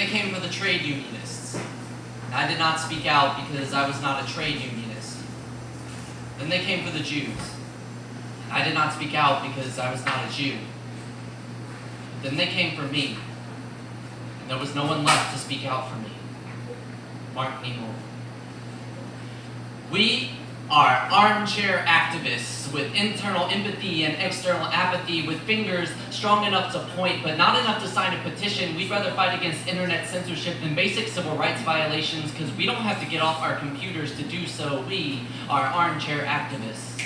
they came for the trade unionists. And I did not speak out because I was not a trade unionist. Then they came for the Jews. And I did not speak out because I was not a Jew. Then they came for me. And there was no one left to speak out for me. Mark Nemo. We are armchair activists with internal empathy and external apathy, with fingers strong enough to point but not enough to sign a petition. We'd rather fight against internet censorship than basic civil rights violations because we don't have to get off our computers to do so. We are armchair activists.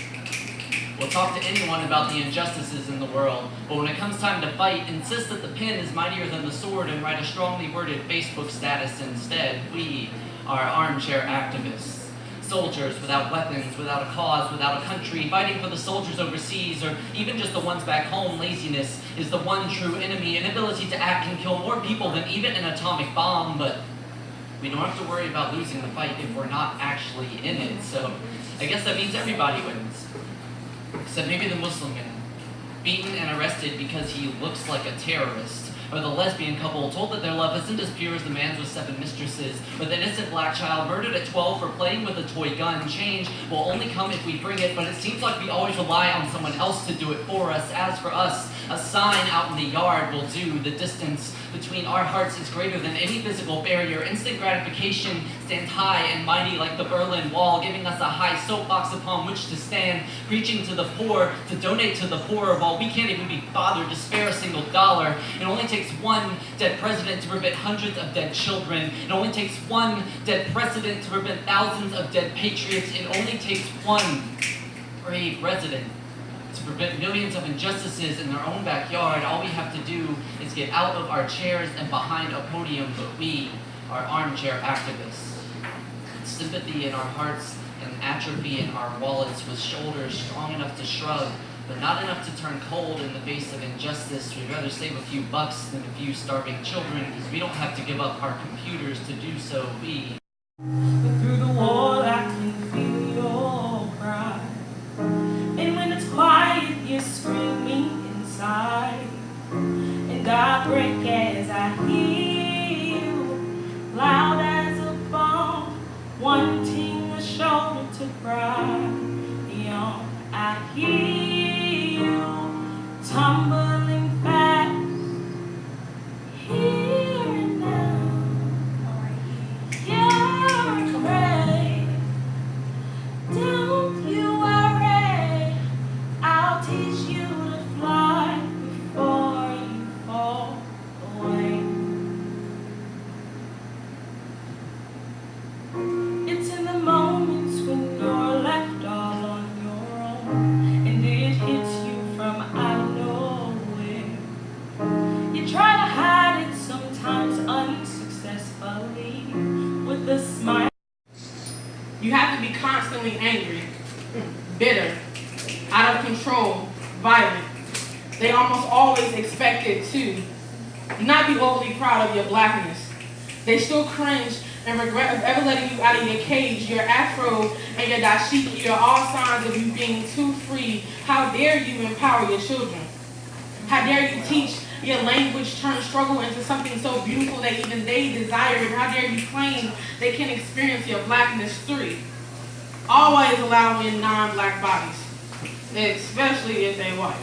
We'll talk to anyone about the injustices in the world, but when it comes time to fight, insist that the pen is mightier than the sword and write a strongly worded Facebook status instead. We are armchair activists. Soldiers without weapons, without a cause, without a country, fighting for the soldiers overseas, or even just the ones back home. Laziness is the one true enemy. Inability to act can kill more people than even an atomic bomb, but we don't have to worry about losing the fight if we're not actually in it. So I guess that means everybody wins. Except maybe the Muslim man, beaten and arrested because he looks like a terrorist. Or the lesbian couple told that their love isn't as pure as the man's with 7 mistresses. Or the innocent black child murdered at 12 for playing with a toy gun. Change will only come if we bring it, but it seems like we always rely on someone else to do it for us. As for us, a sign out in the yard will do. The distance between our hearts is greater than any physical barrier. Instant gratification stands high and mighty like the Berlin Wall, giving us a high soapbox upon which to stand, preaching to the poor, to donate to the poor, while we can't even be bothered to spare a single dollar. It only takes one dead president to prevent hundreds of dead children. It only takes one dead president to prevent thousands of dead patriots. It only takes one brave resident to prevent millions of injustices in their own backyard. All we have to do is get out of our chairs and behind a podium, but we are armchair activists. With sympathy in our hearts and atrophy in our wallets, with shoulders strong enough to shrug, but not enough to turn cold in the face of injustice. We'd rather save a few bucks than a few starving children, because we don't have to give up our computers to do so. We. But through the wall I can feel your cry, and when it's quiet you're screaming inside, and I break as I hear you, loud as a bomb, wanting a shoulder to cry on. I hear you tumbling fast, here and now. You're afraid, don't you worry, I'll teach you to fly before you fall away. It's in the moments when you're left all on your own, and it hits you from out of nowhere. You try to hide it, sometimes unsuccessfully, with a smile. You have to be constantly angry, bitter, out of control, violent. They almost always expect it too. Not be overly proud of your blackness. They still cringe and regret of ever letting you out of your cage. Your afro and your dashiki are all signs of you being too free. How dare you empower your children? How dare you teach your language, turn struggle into something so beautiful that even they desire it? How dare you claim they can experience your blackness through? Always allowing non-black bodies, especially if they're white.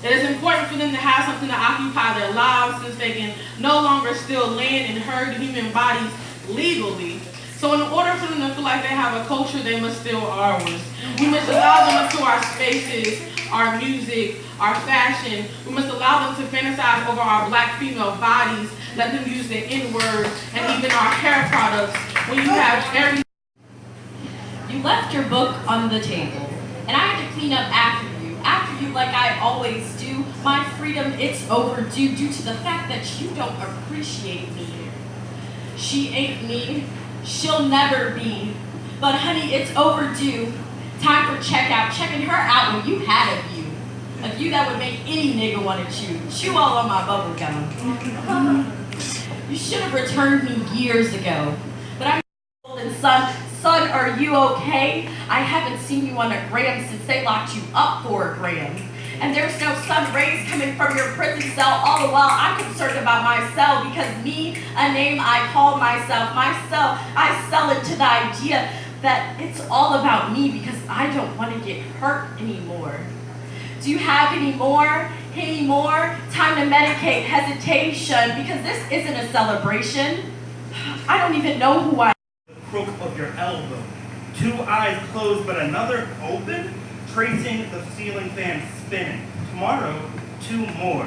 It is important for them to have something to occupy their lives, since they can no longer steal land and herd human bodies legally. So in order for them to feel like they have a culture, they must steal ours. We must allow them into our spaces, our music, our fashion. We must allow them to fantasize over our black female bodies, let them use the N-word and even our hair products. When you have every... You left your book on the table, and I had to clean up after you like I always do. My freedom, it's overdue due to the fact that you don't appreciate me. She ain't me, she'll never be. But honey, it's overdue. Time for checkout, checking her out when you had a view. A view that would make any nigga want to chew all on my bubble gum. You should have returned me years ago. But I'm golden son, are you okay? I haven't seen you on a gram since they locked you up for a gram. And there's no sun rays coming from your prison cell, all the while I'm concerned about myself, because me, a name I call myself, I sell it to the idea that it's all about me because I don't want to get hurt anymore. Do you have any more? Any more? Time to medicate hesitation, because this isn't a celebration. I don't even know who I am. The crook of your elbow. 2 eyes closed but another open, tracing the ceiling fan spinning. Tomorrow, 2 more.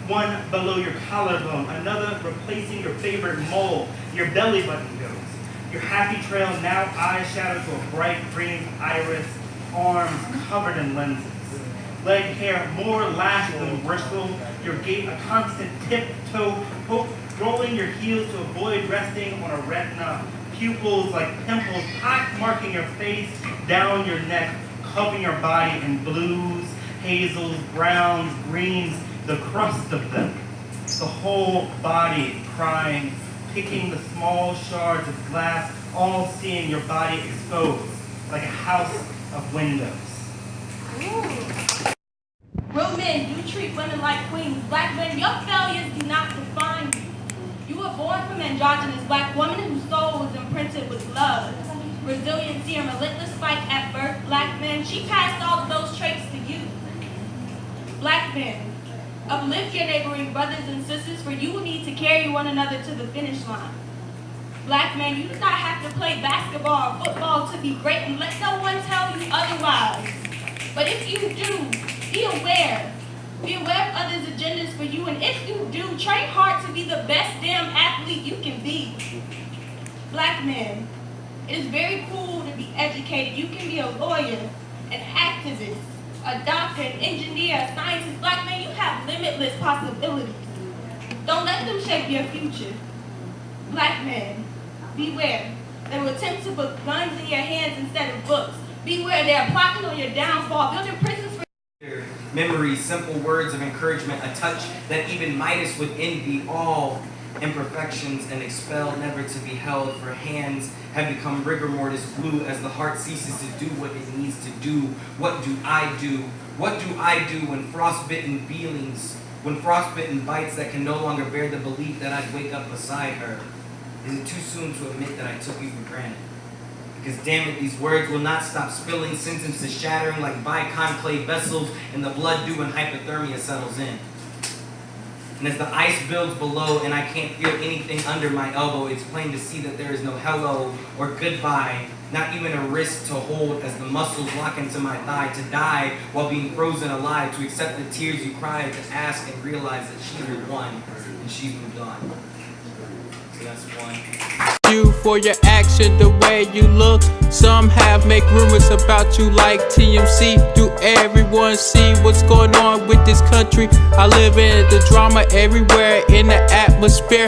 1 below your collarbone, another replacing your favorite mole. Your belly button goes. Your happy trail now eyeshadow to a bright green iris, arms covered in lenses. Leg hair more lash than bristle, your gait a constant tiptoe, rolling your heels to avoid resting on a retina, pupils like pimples pock marking your face, down your neck, covering your body in blues, hazels, browns, greens, the crust of them. The whole body crying, picking the small shards of glass, all seeing your body exposed like a house of windows. Real men do treat women like queens. Black men, your failures do not define you. You were born from an androgynous black woman whose soul was imprinted with love, resiliency, and relentless fight at birth. Black men, she passed all of those traits to you. Black men, uplift your neighboring brothers and sisters, for you will need to carry one another to the finish line. Black men, you do not have to play basketball or football to be great, and let no one tell you otherwise. But if you do, be aware. Be aware of others' agendas for you, and if you do, train hard to be the best damn athlete you can be. Black men, it is very cool to be educated. You can be a lawyer, an activist, a doctor, an engineer, a scientist. Black men, you have limitless possibilities. Don't let them shape your future. Black men, beware. They will attempt to put guns in your hands instead of books. Beware, they are plotting on your downfall, building prisons for memories, simple words of encouragement, a touch that even Midas would envy, all imperfections and expelled, never to be held, for hands have become rigor mortis glue as the heart ceases to do what it needs to do. What do I do? What do I do when frostbitten feelings, when frostbitten bites that can no longer bear the belief that I'd wake up beside her? Is it too soon to admit that I took you for granted? Because damn it, these words will not stop spilling, sentences shattering like biconclave vessels, and the blood dew and hypothermia settles in. And as the ice builds below and I can't feel anything under my elbow, it's plain to see that there is no hello or goodbye, not even a wrist to hold as the muscles lock into my thigh, to die while being frozen alive, to accept the tears you cried, to ask and realize that she's your one and she's moved on. So that's one. You for your action, the way you look. Some have make rumors about you like TMC. Do everyone see what's going on with this country? I live in the drama everywhere in the atmosphere.